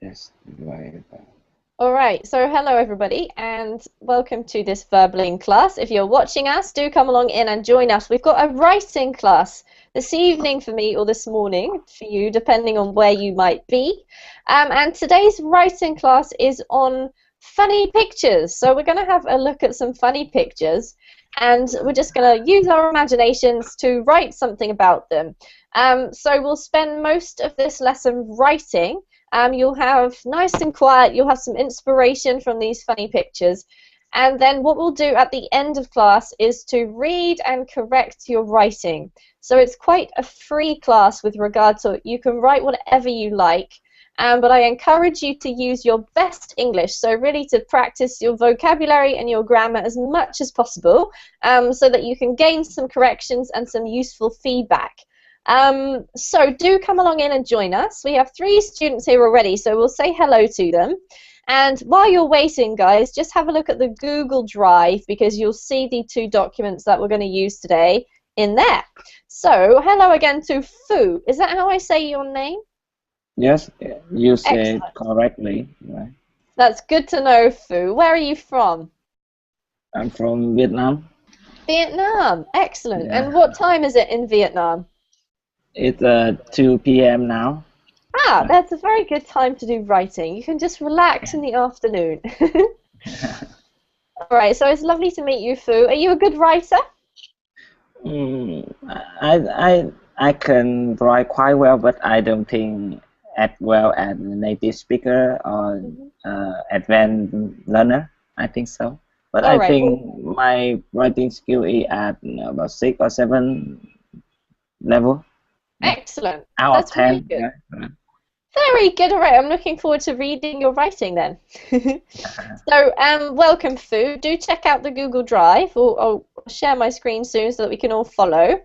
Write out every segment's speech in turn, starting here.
Yes, right. All right, so hello everybody, and welcome to this Verbling class. If you're watching us, do come along in and join us. We've got a writing class this evening for me, or this morning for you, depending on where you might be. And today's writing class is on funny pictures. So we're going to have a look at some funny pictures, and we're just going to use our imaginations to write something about them. So we'll spend most of this lesson writing. You'll have nice and quiet, you'll have some inspiration from these funny pictures, and then what we'll do at the end of class is to read and correct your writing. So it's quite a free class with regard to you can write whatever you like, but I encourage you to use your best English, so really to practice your vocabulary and your grammar as much as possible, so that you can gain some corrections and some useful feedback. So do come along in and join us. We have 3 students here already, so we'll say hello to them. And while you're waiting, guys, just have a look at the Google Drive, because you'll see the 2 documents that we're going to use today in there. So hello again to Fu. Is that how I say your name? Yes, you said Excellent. correctly. Right. That's good to know, Fu. Where are you from? I'm from Vietnam. Vietnam. Excellent. Yeah. And what time is it in Vietnam? It's 2 p.m. now. Ah, that's a very good time to do writing. You can just relax in the afternoon. All right, so it's lovely to meet you, Fu. Are you a good writer? Mm, I can write quite well, but I don't think as well as a native speaker or advanced learner. I think so. But All I right. Well, think my writing skill is at about 6 or 7 level. Yeah. excellent. Out of That's really 10. good. Yeah. Very good. All right, I'm looking forward to reading your writing then. So, welcome, Fu. Do check out the Google Drive. I'll share my screen soon so that we can all follow.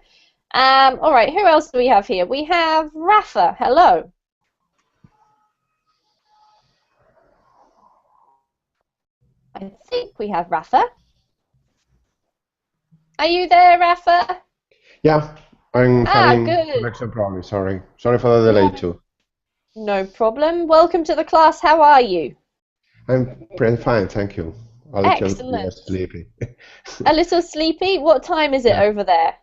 All right, who else do we have here? We have Rafa. Hello. I think we have Rafa. Are you there, Rafa? Yeah, I'm having Good. connection problems. Sorry for the delay too. No problem. Welcome to the class. How are you? I'm pretty fine, thank you. A little bit Excellent. sleepy. A little sleepy? What time is it Yeah, over there?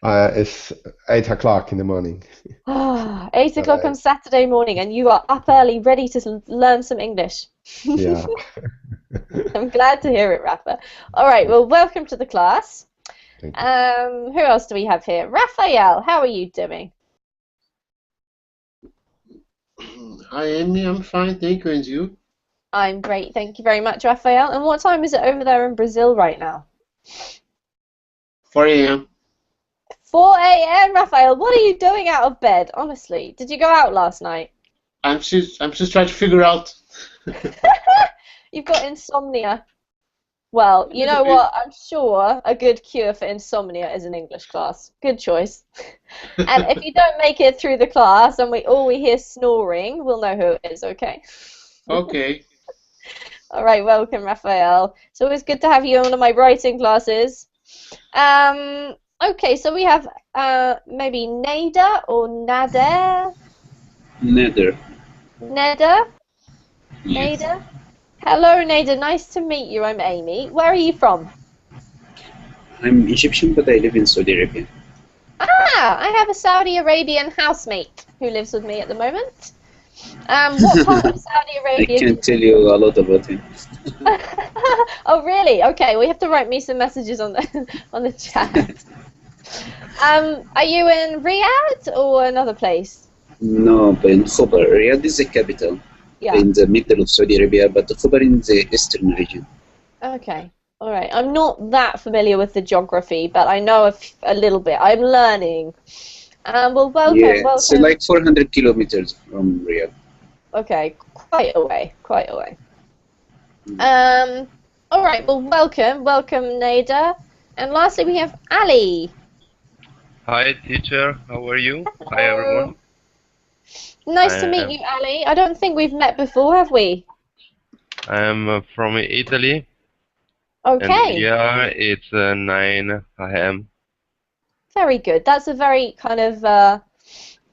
it's 8 o'clock in the morning. Ah, 8 o'clock But on Saturday morning, and you are up early, ready to learn some English. yeah, I'm glad to hear it, Rafa. All right, well, welcome to the class. thank you. Who else do we have here? Raphael, how are you doing? Hi, Amy. I'm fine, thank you. And you? I'm great, thank you very much, Raphael. And what time is it over there in Brazil right now? 4 a.m. 4 a.m., Raphael. What are you doing out of bed? Honestly, did you go out last night? I'm just trying to figure out. You've got insomnia. Well, you know what? I'm sure a good cure for insomnia is an English class. Good choice. And if you don't make it through the class and we hear snoring, we'll know who it is, okay? Okay. All right, welcome, Raphael. It's always good to have you in one of my writing classes. Okay, so we have maybe Nada or Nader? Nether. Neda? Yes. Nada? Hello, Nada. Nice to meet you. I'm Amy. Where are you from? I'm Egyptian, but I live in Saudi Arabia. Ah, I have a Saudi Arabian housemate who lives with me at the moment. What part of Saudi I Arabia can't tell you a lot about him. Oh, really? Okay, well, you have to write me some messages on the on the chat. Are you in Riyadh or another place? No, but in Khobar. Riyadh is the capital Yeah. in the middle of Saudi Arabia, but Khobar in the eastern region. Okay. All right. I'm not that familiar with the geography, but I know a little bit. I'm learning. Well, Yeah, it's welcome. like 400 kilometers from Riyadh. Okay, quite away, quite away. All right. Well, welcome, Nada. And lastly, we have Ali. Hi teacher, how are you? Hi Hello. everyone. Nice to meet you, Ali. I don't think we've met before, have we? I'm from Italy and Okay. here it's 9 a.m. Very good. That's a very kind of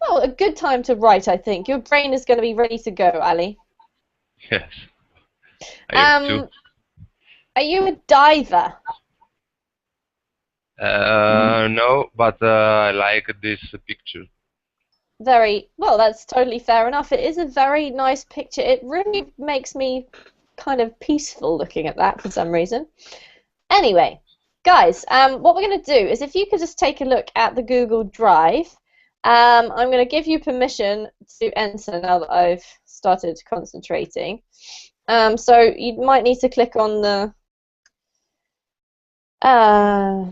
well, a good time to write, I think. Your brain is going to be ready to go, Ali. Yes. I have two. Are you a diver? No, but I like this picture. Very well, that's totally fair enough. It is a very nice picture. It really makes me kind of peaceful looking at that for some reason. Anyway, guys, what we're going to do is if you could just take a look at the Google Drive, I'm going to give you permission to enter now that I've started concentrating. So you might need to click on the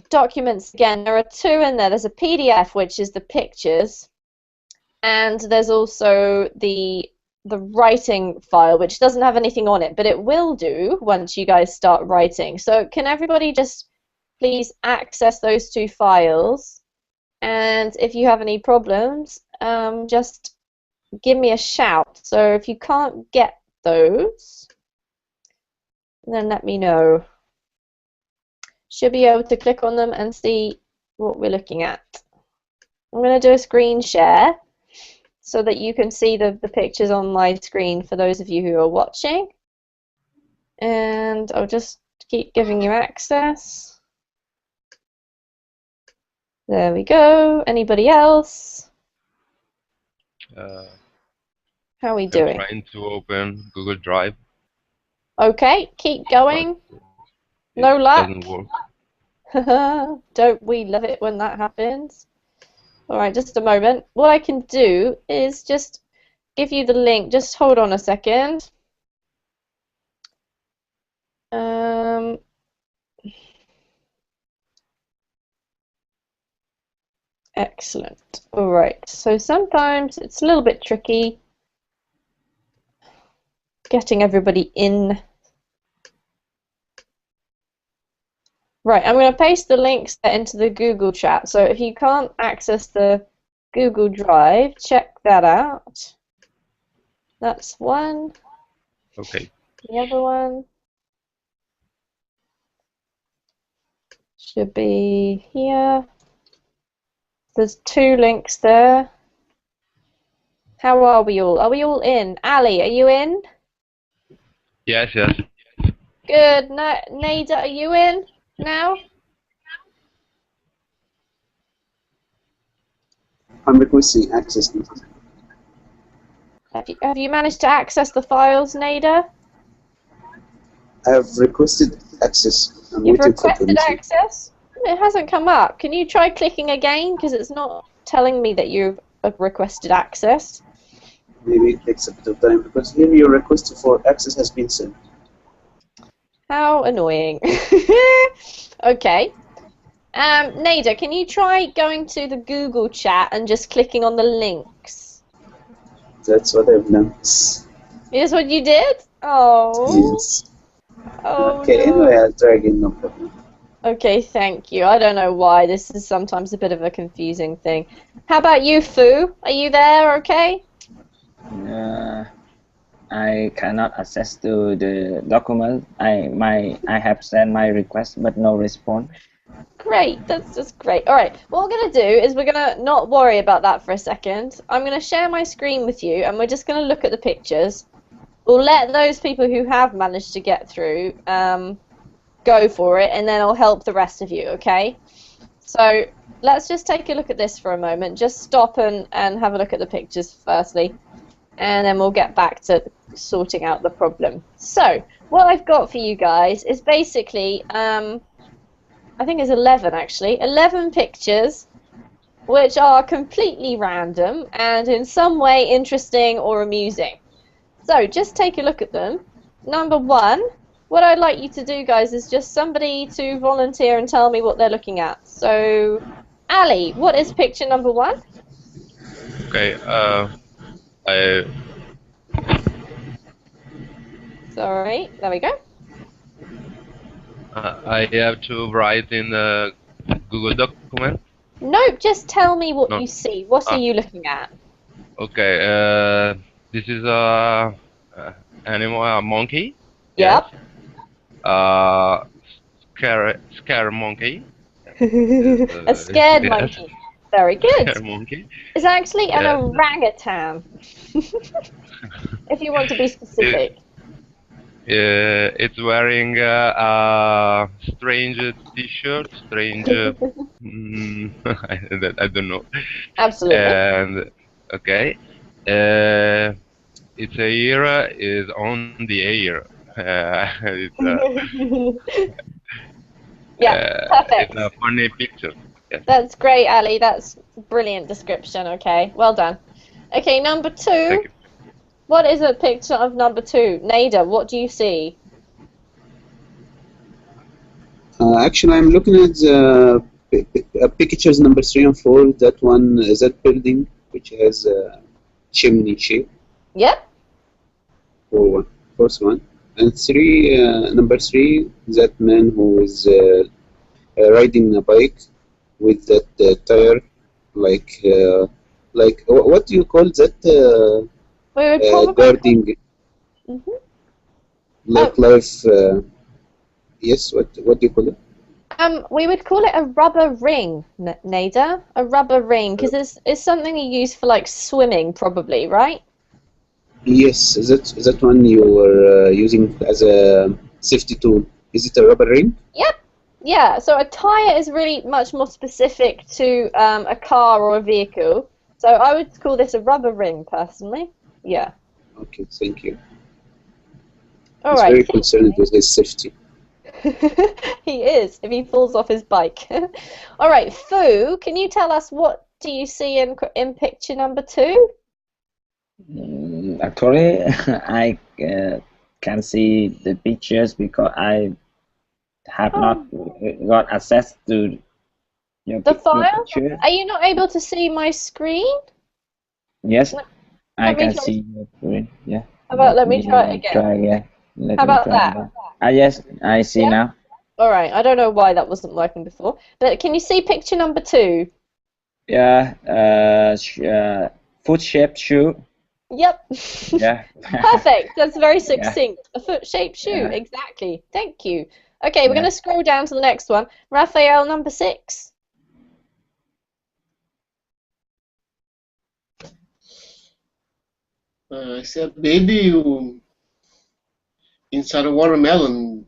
documents again. There are two in there. There's a PDF, which is the pictures, and there's also the writing file, which doesn't have anything on it, but it will do once you guys start writing. So can everybody just please access those two files, and if you have any problems, just give me a shout. So if you can't get those, then let me know. Should be able to click on them and see what we're looking at. I'm going to do a screen share so that you can see the pictures on my screen for those of you who are watching. And I'll just keep giving you access. There we go. Anybody else? How are we doing? I'm trying to open Google Drive. Okay, keep going. No luck. Doesn't work. Don't we love it when that happens? Alright, just a moment. What I can do is just give you the link. Just hold on a second. Excellent. Alright, so sometimes it's a little bit tricky getting everybody in. Right, I'm going to paste the links into the Google chat. So if you can't access the Google Drive, check that out. That's one. Okay. The other one should be here. There's two links there. How are we all? Are we all in? Ali, are you in? Yes, yes. Good. Nada, are you in now? I'm requesting access. Have you managed to access the files, Nada? I have requested access. I'm You've waiting for requested permission. access? It hasn't come up. Can you try clicking again? Because it's not telling me that you've requested access. Maybe it takes a bit of time because here your request for access has been sent. How annoying. Okay. Nada, can you try going to the Google chat and just clicking on the links? That's what I've done. Is what you did? Oh. Yes. Oh, Okay, no. anyway, I'll try again, no problem. Okay, thank you. I don't know why. This is sometimes a bit of a confusing thing. How about you, Fu? Are you there okay? I cannot access to the document. I have sent my request but no response. Great, that's just great. Alright, what we're going to do is we're going to not worry about that for a second. I'm going to share my screen with you and we're just going to look at the pictures. We'll let those people who have managed to get through go for it, and then I'll help the rest of you, okay? So let's just take a look at this for a moment. Just stop and have a look at the pictures firstly, and then we'll get back to sorting out the problem. So what I've got for you guys is basically, I think it's 11 actually, 11 pictures which are completely random and in some way interesting or amusing. So just take a look at them. Number one, what I'd like you to do, guys, is just somebody to volunteer and tell me what they're looking at. So, Ali, what is picture number one? Okay. Sorry, there we go. I have to write in the Google document. Nope, just tell me what No. you see. What are you looking at? Okay. This is a animal, a monkey. Yep. Scare monkey. A scared Yes. monkey. Very good. monkey. It's actually an Yes. orangutan. If you want to be specific. It's wearing a strange T-shirt, strange. I don't know. Absolutely. And okay, its ear is on the air. Yeah, perfect. It's a funny picture. Yes. That's great, Ali. That's brilliant description. Okay, well done. Okay, number 2. Thank you. What is a picture of number 2? Nada, what do you see? Actually, I'm looking at the pictures number 3 and 4. That one is that building which has a chimney shape. Yep. First one. And number 3, that man who is riding a bike with that tire, like what do you call that? We would probably Guarding life. Yes. What do you call it? we would call it a rubber ring, Nada. A rubber ring, because it's something you use for like swimming, probably, right? Yes. Is that one you were using as a safety tool? Is it a rubber ring? Yep. Yeah. So a tire is really much more specific to a car or a vehicle. So I would call this a rubber ring, personally. Yeah. Okay. Thank you. All He's right. very concerned with his safety. He is, if he falls off his bike. All right, Fu, can you tell us what do you see in picture number 2? Actually, I can see the pictures because I have not got access to your The file? picture. Are you not able to see my screen? Yes, I let me can try- see your screen. Yeah. How about let me try it again? Try again. Let How me about try that? again. Yes, I see Yeah? now. All right, I don't know why that wasn't working before, but can you see picture number 2? Yeah. Foot-shaped shoe. Yep. Yeah. Perfect. That's very succinct. A foot-shaped shoe. Yeah. Exactly. Thank you. Okay, we're Yeah. going to scroll down to the next one. Raphael, number 6. I see a baby inside a watermelon,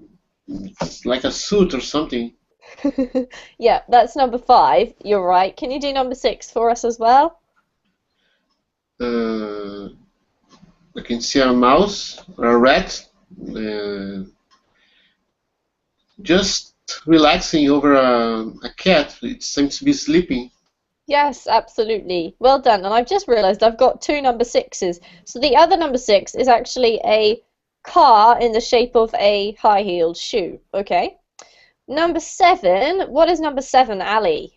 like a suit or something. Yeah, that's number 5. You're right. Can you do number 6 for us as well? I can see a mouse or a rat just relaxing over a cat. It seems to be sleeping. Yes, absolutely. Well done. And I've just realized I've got 2 number 6s. So the other number 6 is actually a car in the shape of a high-heeled shoe. Okay. Number 7. What is number 7, Ali?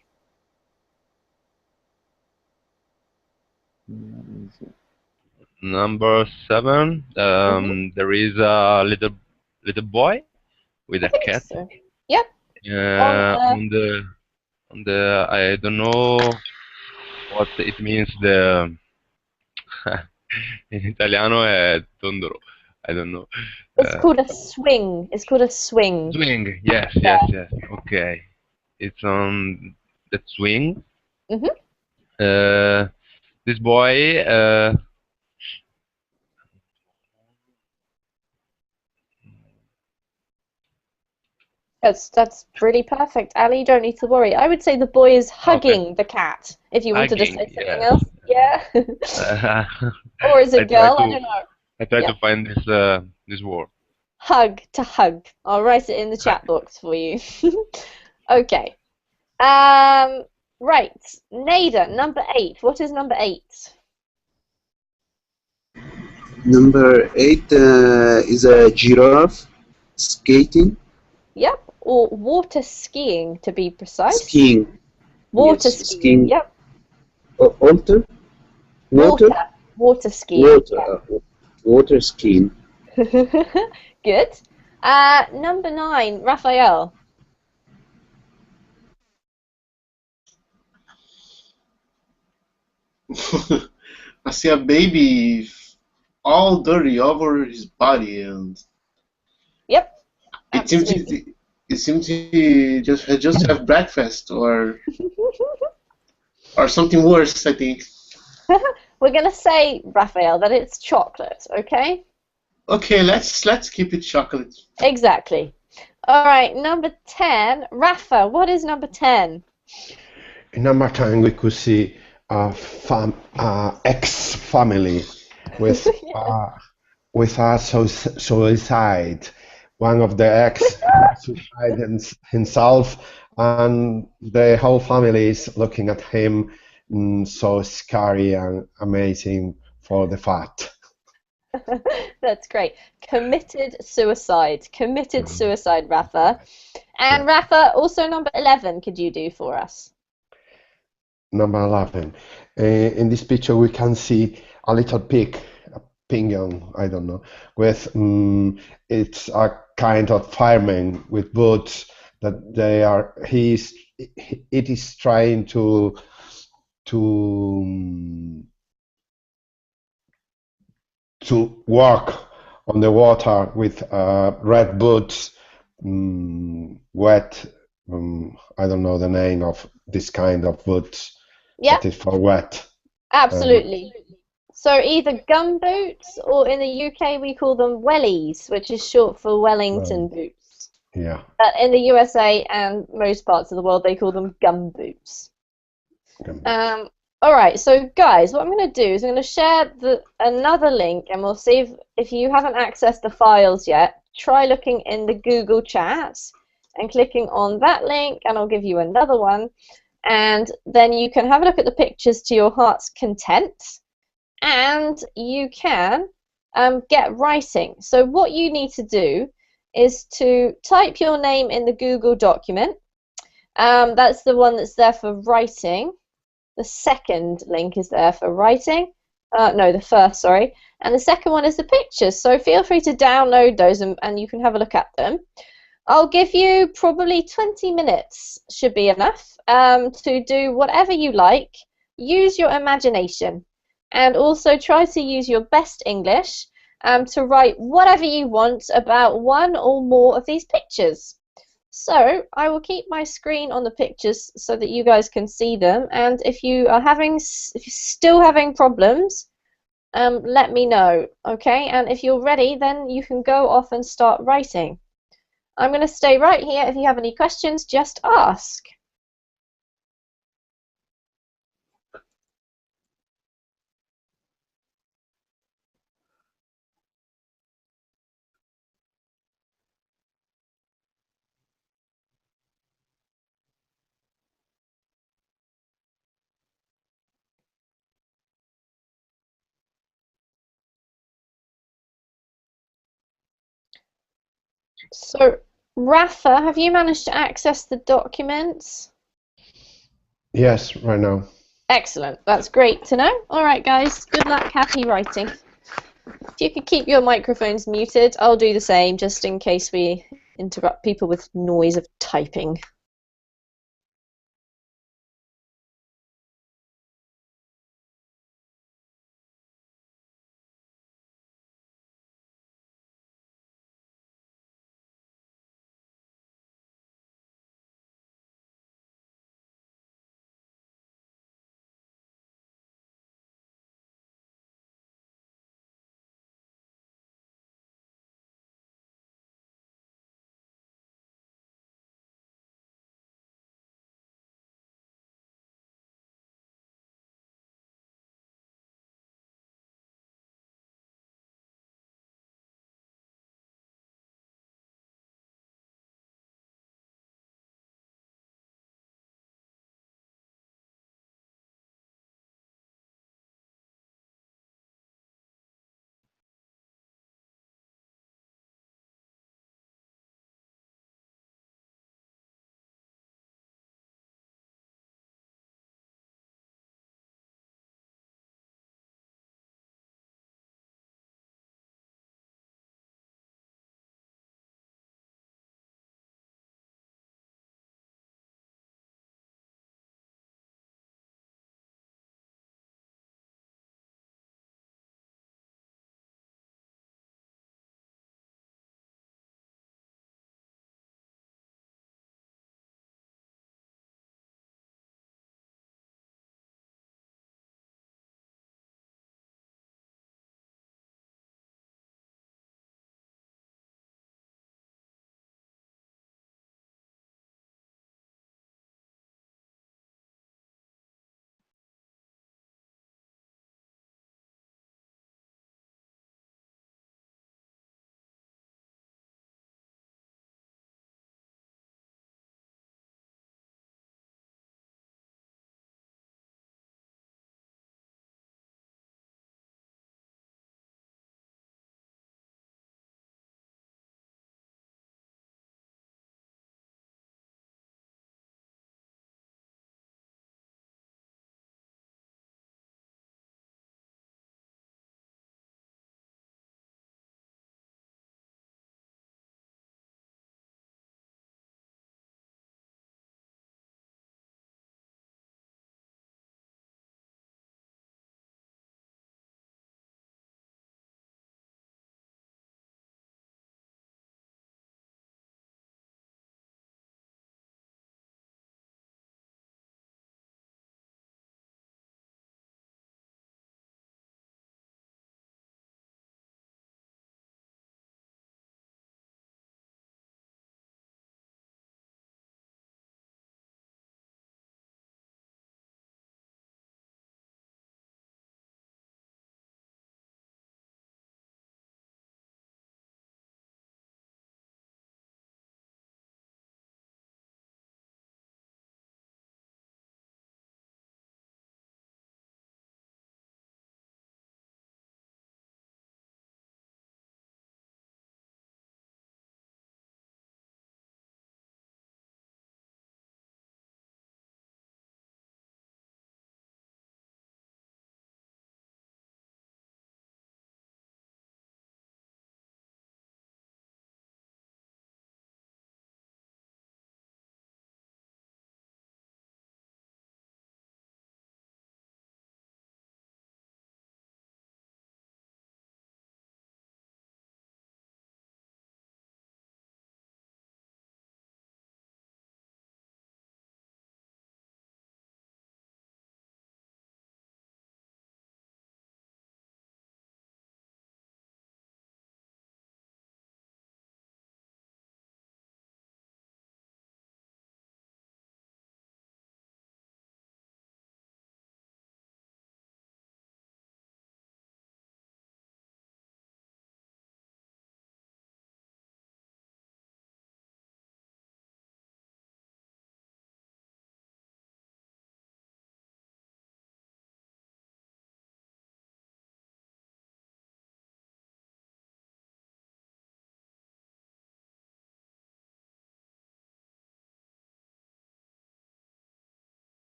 Number 7. There is a little boy with a I think cat. so. Yep. On the I don't know what it means. In italiano è tondoro. I don't know. It's called a swing. It's called a swing. Swing. Yes. Okay. It's on that swing. Mhm. This boy. That's really perfect, Ali. You don't need to worry. I would say the boy is hugging the cat. If you wanted to say Hugging, something yes. else, yeah. Or is I it girl? try I don't know. I try Yeah. to find this word. Hug, to hug. I'll write it in the chat box for you. Okay. Right. Nada, number 8. What is number 8? Number 8 is a giraffe skating. Yep. Or water skiing, to be precise. Skiing. Water Yes, skiing. skiing. Yep. Water? Water skiing. Water skiing. Good. Number 9, Raphael. I see a baby all dirty over his body, and Yep. it seems he just have breakfast, or Or something worse, I think. We're going to say, Raphael, that it's chocolate, okay? Okay, let's keep it chocolate. Exactly. All right, number 10. Rafa, what is number 10? In number 10, we could see ex-family with a suicide. One of the ex suicided himself, and the whole family is looking at him, so scary and amazing for the fact. That's great. Committed suicide. Committed suicide, Rafa. And Yeah. Rafa, also number 11, could you do for us? Number 11. In this picture, we can see a little pig, a penguin, I don't know, with it's a kind of fireman with boots that it is trying to to walk on the water with red boots, wet. I don't know the name of this kind of boots, Yeah, but it's for wet. absolutely. So either gum boots, or in the UK we call them wellies, which is short for Wellington boots. Yeah. But in the USA and most parts of the world, they call them gum boots. All right, so guys, what I'm going to do is I'm going to share another link, and we'll see if you haven't accessed the files yet, try looking in the Google chat and clicking on that link, and I'll give you another one, and then you can have a look at the pictures to your heart's content, and you can get writing. So what you need to do is to type your name in the Google document. That's the one that's there for writing. The second link is there for writing. No, the first, sorry. And the second one is the pictures. So feel free to download those and you can have a look at them. I'll give you probably 20 minutes, should be enough, to do whatever you like. Use your imagination. And also try to use your best English to write whatever you want about one or more of these pictures. So I will keep my screen on the pictures so that you guys can see them, and if you're still having problems, let me know, okay? And if you're ready, then you can go off and start writing. I'm going to stay right here. If you have any questions, just ask. So, Rafa, have you managed to access the documents? Yes, right now. Excellent. That's great to know. All right, guys. Good luck. Happy writing. If you could keep your microphones muted, I'll do the same, just in case we interrupt people with noise of typing.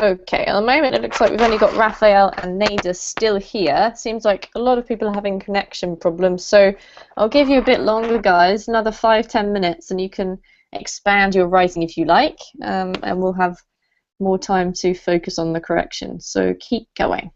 Okay, at the moment it looks like we've only got Raphael and Nada still here. Seems like a lot of people are having connection problems, so I'll give you a bit longer, guys, another 5-10 minutes, and you can expand your writing if you like, and we'll have more time to focus on the correction. So keep going.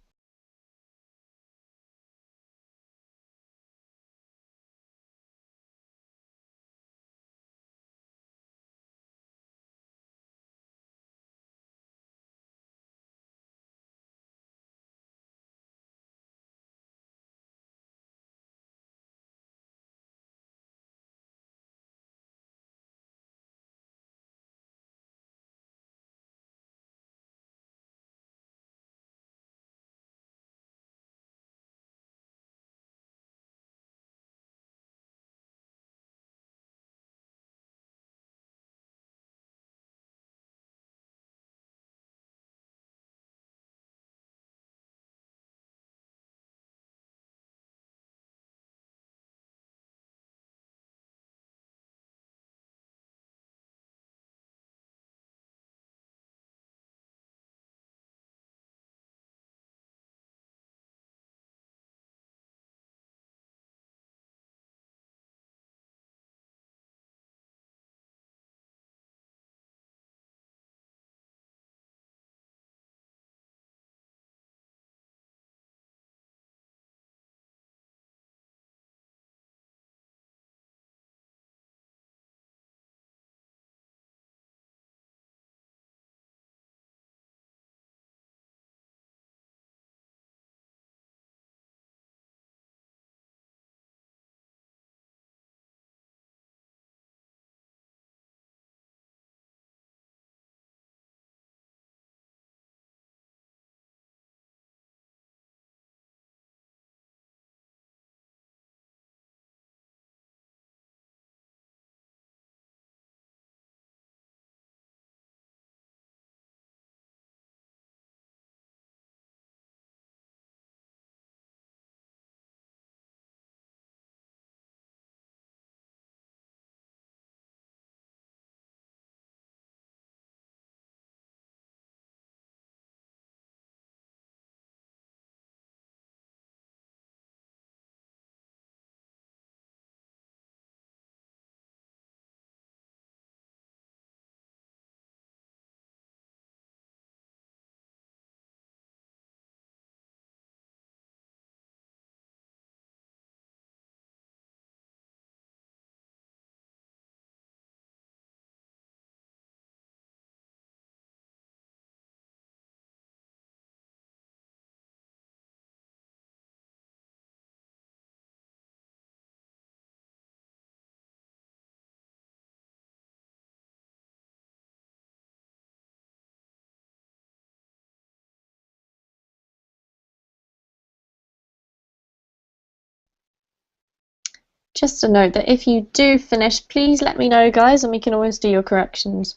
Just a note that if you do finish, please let me know, guys, and we can always do your corrections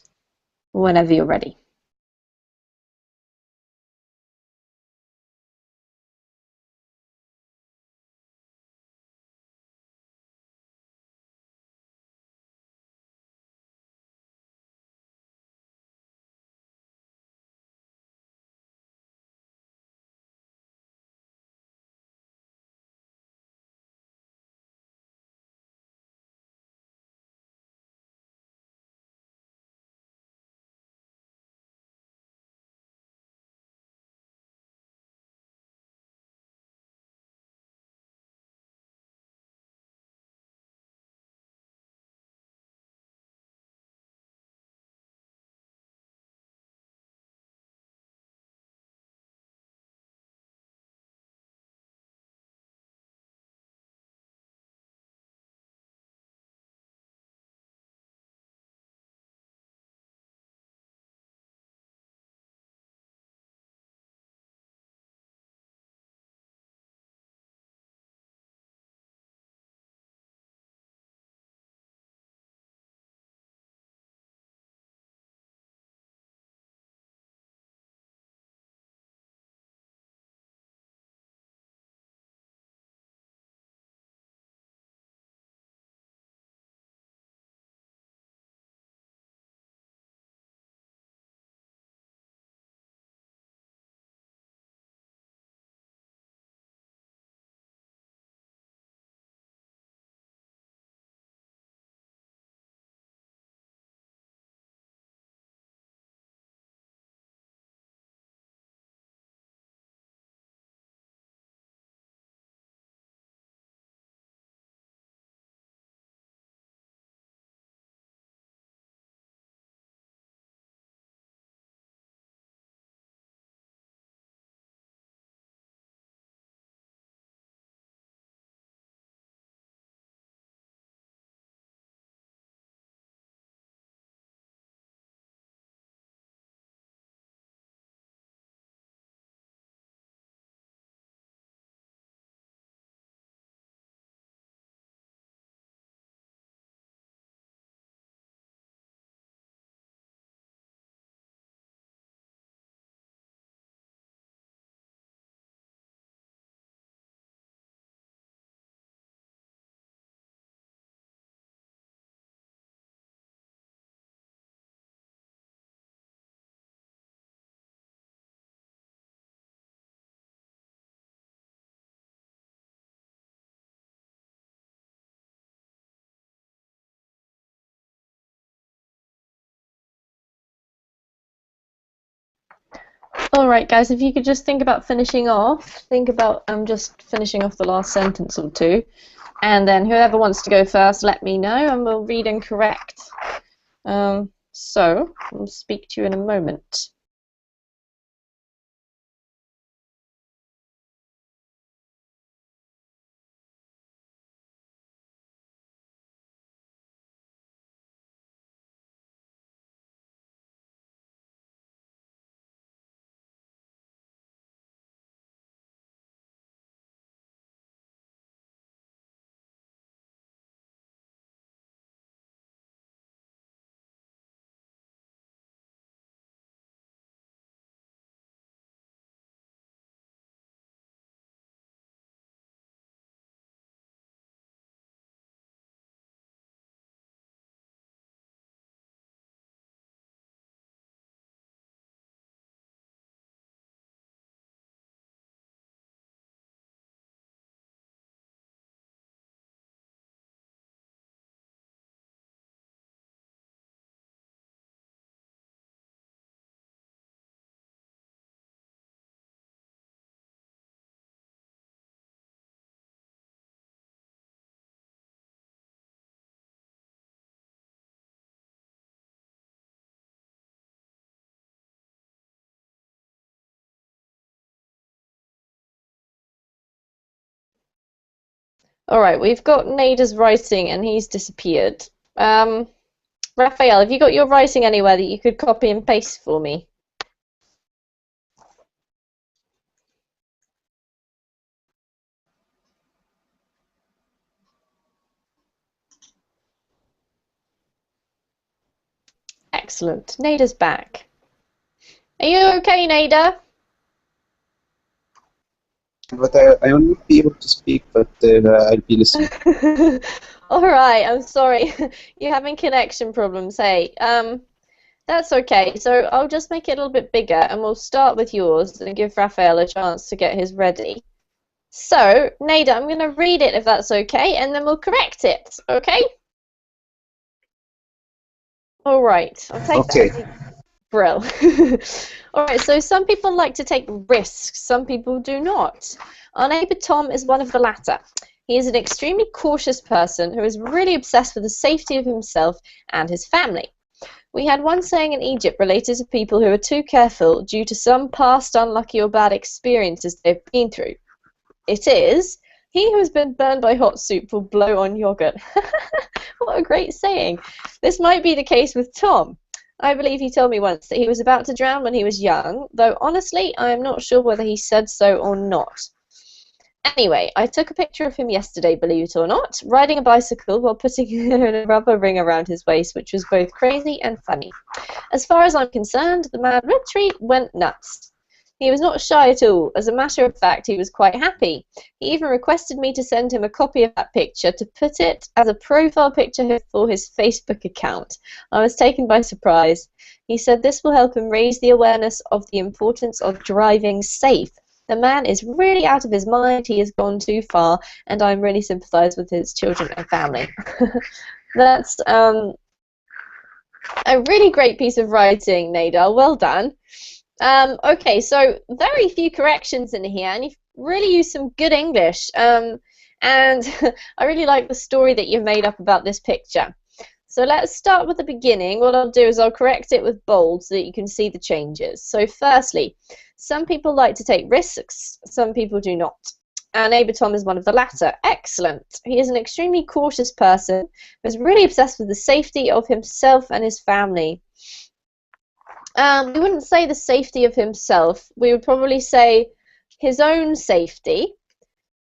whenever you're ready. All right, guys, if you could just think about finishing off, think about just finishing off the last sentence or two, and then whoever wants to go first, let me know, and we'll read and correct. So, I'll speak to you in a moment. All right, we've got Nada's writing, and he's disappeared. Raphael, have you got your writing anywhere that you could copy and paste for me? Excellent. Nada's back. Are you okay, Nada? But I will not be able to speak, but I'll be listening. All right, I'm sorry. You're having connection problems. Hey, that's okay. So I'll just make it a little bit bigger, and we'll start with yours and give Raphael a chance to get his ready. So, Nada, I'm going to read it if that's okay, and then we'll correct it, okay? All right, I'll take that. Brill. All right, so some people like to take risks, some people do not. Our neighbour Tom is one of the latter. He is an extremely cautious person who is really obsessed with the safety of himself and his family. We had one saying in Egypt related to people who are too careful due to some past unlucky or bad experiences they've been through. It is, he who has been burned by hot soup will blow on yogurt. What a great saying. This might be the case with Tom. I believe he told me once that he was about to drown when he was young, though honestly I am not sure whether he said so or not. Anyway, I took a picture of him yesterday, believe it or not, riding a bicycle while putting a rubber ring around his waist, which was both crazy and funny. As far as I'm concerned, the man literally went nuts. He was not shy at all. As a matter of fact, he was quite happy. He even requested me to send him a copy of that picture to put it as a profile picture for his Facebook account. I was taken by surprise. He said this will help him raise the awareness of the importance of driving safe. The man is really out of his mind. He has gone too far, and I really sympathise with his children and family. That's a really great piece of writing, Nada. Well done. Okay, so very few corrections in here, and you've really used some good English. And I really like the story that you've made up about this picture. So let's start with the beginning. What I'll do is I'll correct it with bold so that you can see the changes. So firstly, some people like to take risks, some people do not. Our neighbour Tom is one of the latter. Excellent. He is an extremely cautious person who is really obsessed with the safety of himself and his family. We wouldn't say the safety of himself. We would probably say his own safety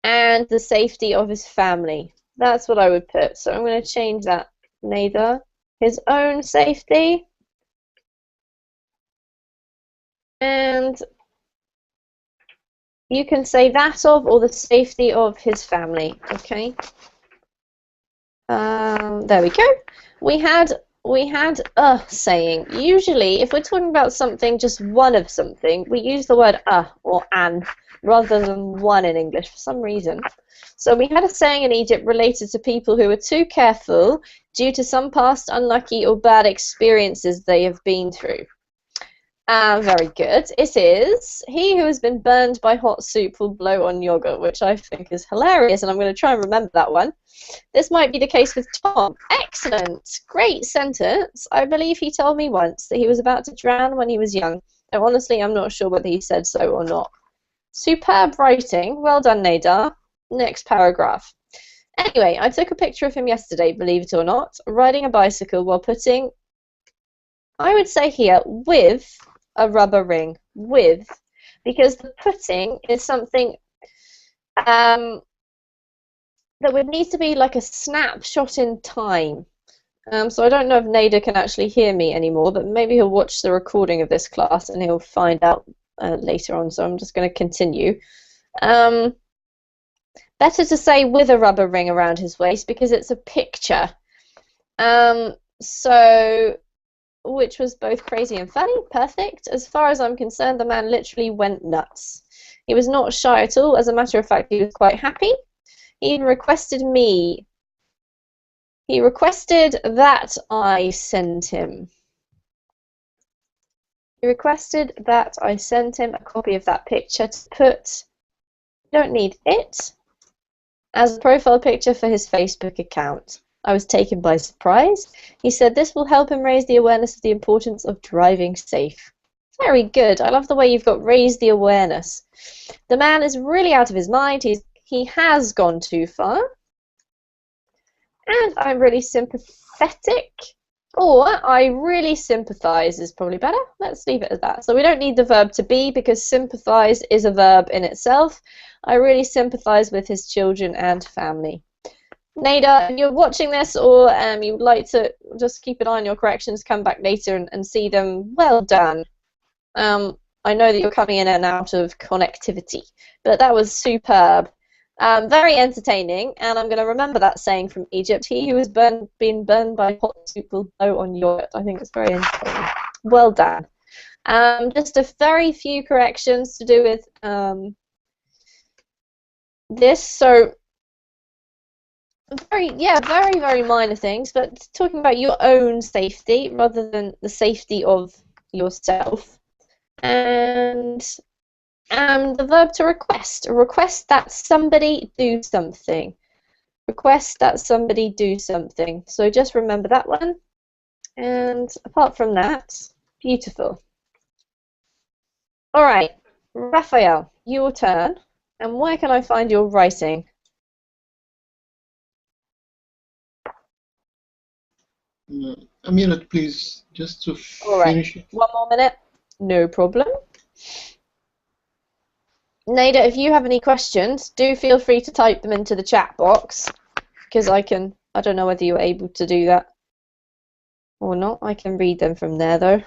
and the safety of his family. That's what I would put. So I'm going to change that, Nada. His own safety and you can say that of or the safety of his family. Okay. There we go. We had a saying. Usually, if we're talking about something, just one of something, we use the word a or an rather than one in English for some reason. So we had a saying in Egypt related to people who were too careful due to some past unlucky or bad experiences they have been through. Very good. It is he who has been burned by hot soup will blow on yogurt, which I think is hilarious, and I'm going to try and remember that one. This might be the case with Tom. Excellent. Great sentence. I believe he told me once that he was about to drown when he was young. Now, honestly, I'm not sure whether he said so or not. Superb writing. Well done, Nadar. Next paragraph. Anyway, I took a picture of him yesterday, believe it or not, riding a bicycle while putting, I would say here, with a rubber ring. With. Because the putting is something that would need to be like a snapshot in time. So I don't know if Nader can actually hear me anymore, but maybe he'll watch the recording of this class and he'll find out later on, so I'm just going to continue. Better to say with a rubber ring around his waist because it's a picture. So, which was both crazy and funny. Perfect. As far as I'm concerned, the man literally went nuts. He was not shy at all. As a matter of fact, he was quite happy. He even requested me. He requested that I send him. He requested that I send him a copy of that picture to put, don't need it, as a profile picture for his Facebook account. I was taken by surprise. He said this will help him raise the awareness of the importance of driving safe. Very good. I love the way you've got raised the awareness. The man is really out of his mind. He has gone too far. And I'm really sympathetic. Or I really sympathize is probably better. Let's leave it at that. So we don't need the verb to be because sympathize is a verb in itself. I really sympathize with his children and family. Nader, if you're watching this or you would like to just keep an eye on your corrections, come back later and see them, well done. I know that you're coming in and out of connectivity, but that was superb. Very entertaining, and I'm going to remember that saying from Egypt. He who has been burned by hot soup will blow on yogurt. I think it's very entertaining. Well done. Just a very few corrections to do with this. So, very minor things, but talking about your own safety rather than the safety of yourself. And the verb to request. Request that somebody do something. Request that somebody do something. So just remember that one. And apart from that, beautiful. All right, Raphael, your turn. And where can I find your writing? A minute, please, just to All right. finish it. 1 more minute. No problem. Nader, if you have any questions, do feel free to type them into the chat box, because I don't know whether you're able to do that or not. I can read them from there, though.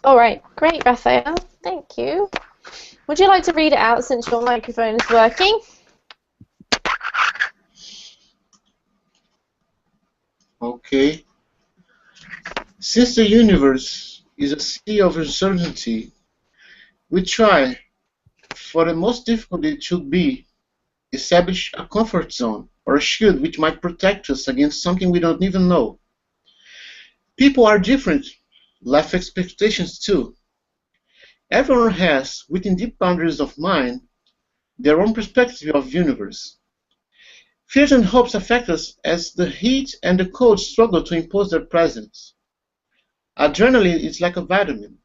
All right, great, Raphael. Thank you. Would you like to read it out since your microphone is working? Okay. Since the universe is a sea of uncertainty, we try, for the most difficult it should be, establish a comfort zone or a shield which might protect us against something we don't even know. People are different, life expectations too. Everyone has, within deep boundaries of mind, their own perspective of the universe. Fears and hopes affect us as the heat and the cold struggle to impose their presence. Adrenaline is like a vitamin,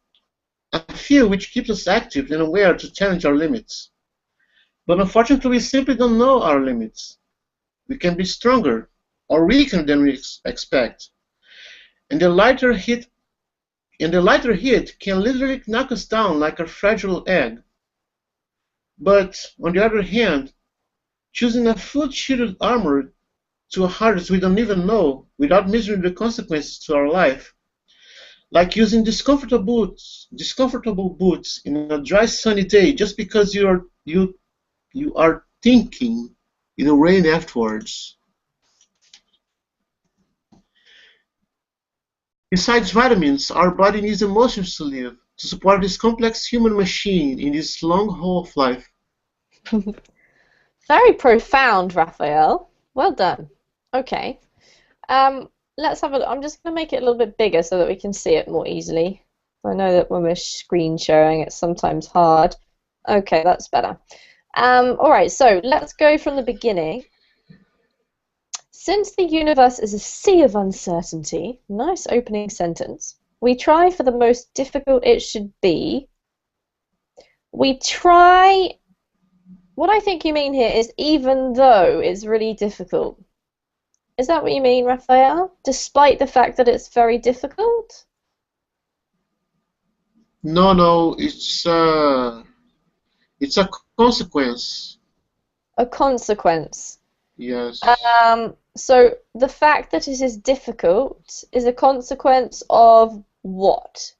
a fuel which keeps us active and aware to challenge our limits. But unfortunately, we simply don't know our limits. We can be stronger or weaker than we expect. And the lighter heat can literally knock us down like a fragile egg. But on the other hand, choosing a full-shielded armor to a hardest we don't even know without measuring the consequences to our life, like using discomfortable boots in a dry sunny day just because you are thinking it'll rain afterwards. Besides vitamins, our body needs emotions to live, to support this complex human machine in this long haul of life. Very profound, Raphael. Well done. Okay. Let's have a look. I'm just going to make it a little bit bigger so that we can see it more easily. I know that when we're screen sharing, it's sometimes hard. Okay, that's better. All right, so let's go from the beginning. Since the universe is a sea of uncertainty, nice opening sentence, we try for the most difficult it should be. We try, what I think you mean here is even though it's really difficult. Is that what you mean, Raphael? Despite the fact that it's very difficult? No, it's a consequence. A consequence. Yes. So the fact that it is difficult is a consequence of what?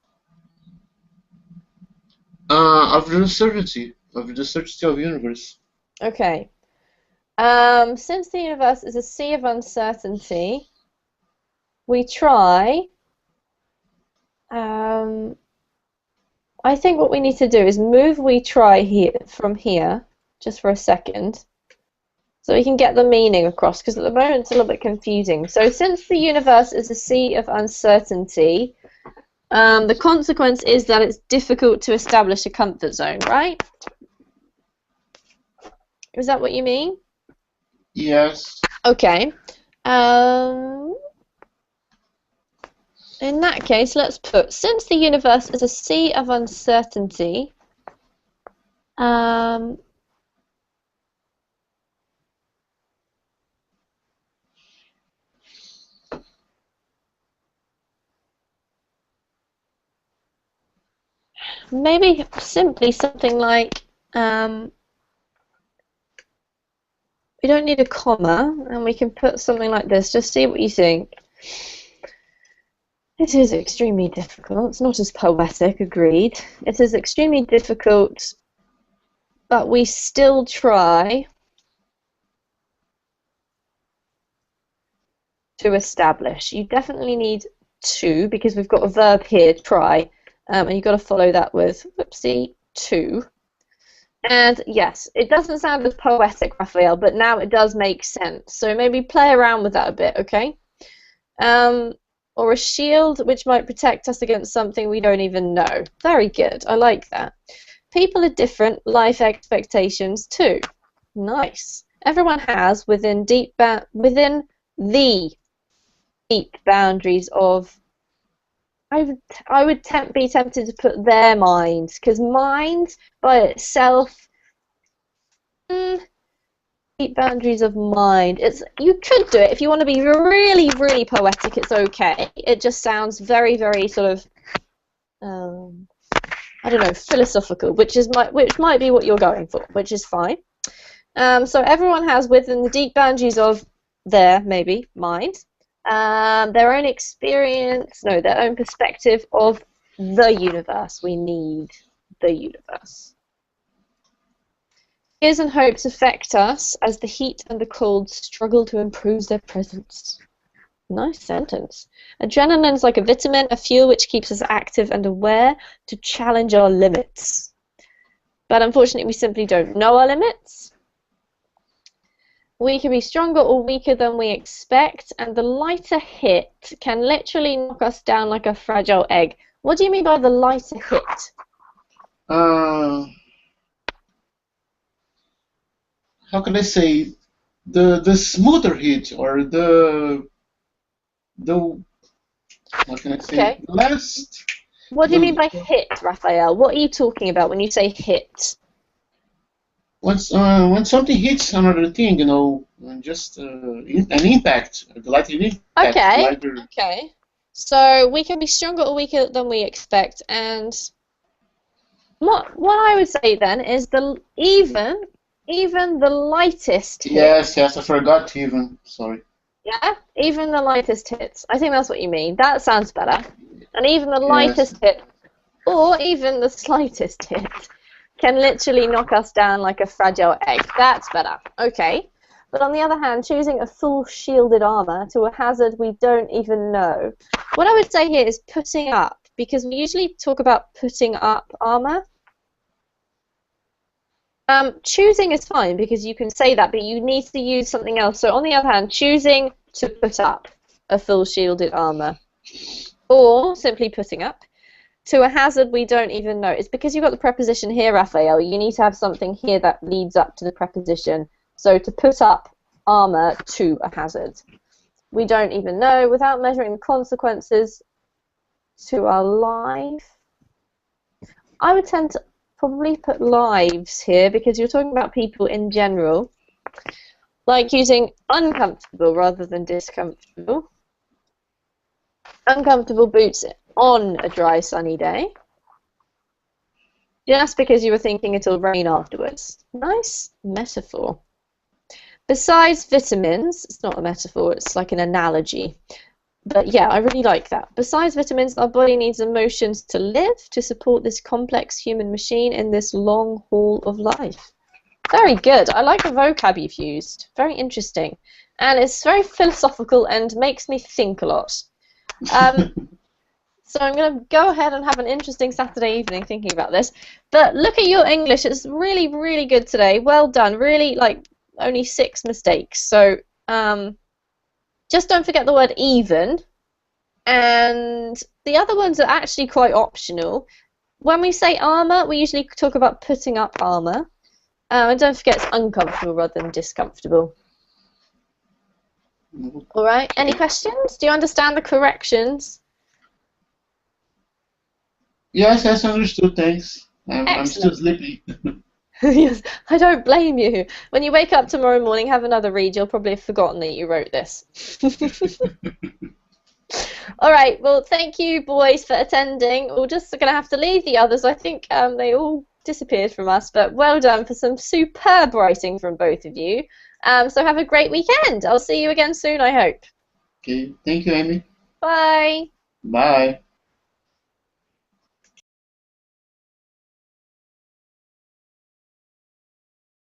Of the uncertainty of the universe. Okay. Since the universe is a sea of uncertainty, we try. I think what we need to do is move "we try" here from here, just for a second, so we can get the meaning across, because at the moment it's a little bit confusing. So since the universe is a sea of uncertainty, the consequence is that it's difficult to establish a comfort zone, right? Is that what you mean? Yes. Okay. In that case, let's put, since the universe is a sea of uncertainty, maybe simply something like, we don't need a comma, and we can put something like this. Just see what you think. It is extremely difficult. It's not as poetic, agreed. It is extremely difficult, but we still try to establish. You definitely need to, because we've got a verb here, try, and you've got to follow that with, whoopsie, to. And yes, it doesn't sound as poetic, Raphael, but now it does make sense. So maybe play around with that a bit, okay? Or a shield which might protect us against something we don't even know. Very good. I like that. People are different. Life expectations too. Nice. Everyone has within the deep boundaries of. I would be tempted to put their minds, because mind by itself, deep boundaries of mind. You could do it if you want to be really, really poetic. It's okay. It just sounds very, very sort of, I don't know, philosophical, which might be what you're going for, which is fine. So everyone has within the deep boundaries of their mind. Their own experience, their own perspective of the universe. We need the universe. Fears and hopes affect us as the heat and the cold struggle to impose their presence. Nice sentence. Adrenaline's like a vitamin, a fuel which keeps us active and aware to challenge our limits. But unfortunately, we simply don't know our limits. We can be stronger or weaker than we expect, and the lighter hit can literally knock us down like a fragile egg. What do you mean by the lighter hit? How can I say, the smoother hit, or the how can I say, Okay. last. What do you mean by hit, Raphael? What are you talking about when you say hit? When something hits another thing, you know, just an impact, the lighter impact. Okay. Lighter. Okay. So we can be stronger or weaker than we expect, and what I would say then is even the lightest hit. Yes, I forgot even. Sorry. Yeah, even the lightest hit. I think that's what you mean. That sounds better. And even the lightest hit, or even the slightest hit, can literally knock us down like a fragile egg. That's better. Okay. But on the other hand, choosing a full shielded armor to a hazard we don't even know. What I would say here is putting up, because we usually talk about putting up armor. Choosing is fine because you can say that, but you need to use something else. So on the other hand, choosing to put up a full shielded armor, or simply putting up to a hazard we don't even know. It's because you've got the preposition here, Raphael. You need to have something here that leads up to the preposition. So to put up armor to a hazard we don't even know, without measuring the consequences to our life. I would tend to probably put lives here because you're talking about people in general, like using uncomfortable rather than discomfortable. Uncomfortable boots on a dry sunny day, just because you were thinking it'll rain afterwards. Nice metaphor. Besides vitamins, it's not a metaphor, it's like an analogy. But yeah, I really like that. Besides vitamins, our body needs emotions to live, to support this complex human machine in this long haul of life. Very good. I like the vocab you've used. Very interesting. And it's very philosophical and makes me think a lot. So I'm going to go ahead and have an interesting Saturday evening thinking about this. But look at your English. It's really, really good today. Well done. Really, like, only 6 mistakes. So, just don't forget the word even, and the other ones are actually quite optional. When we say armour, we usually talk about putting up armour, and don't forget it's uncomfortable rather than discomfortable. Alright, any questions? Do you understand the corrections? Yes, understood, thanks. I'm still sleepy. Yes, I don't blame you. When you wake up tomorrow morning, have another read. You'll probably have forgotten that you wrote this. All right. Well, thank you, boys, for attending. We're just going to have to leave the others. I think they all disappeared from us. But well done for some superb writing from both of you. So have a great weekend. I'll see you again soon, I hope. Okay. Thank you, Amy. Bye. Bye.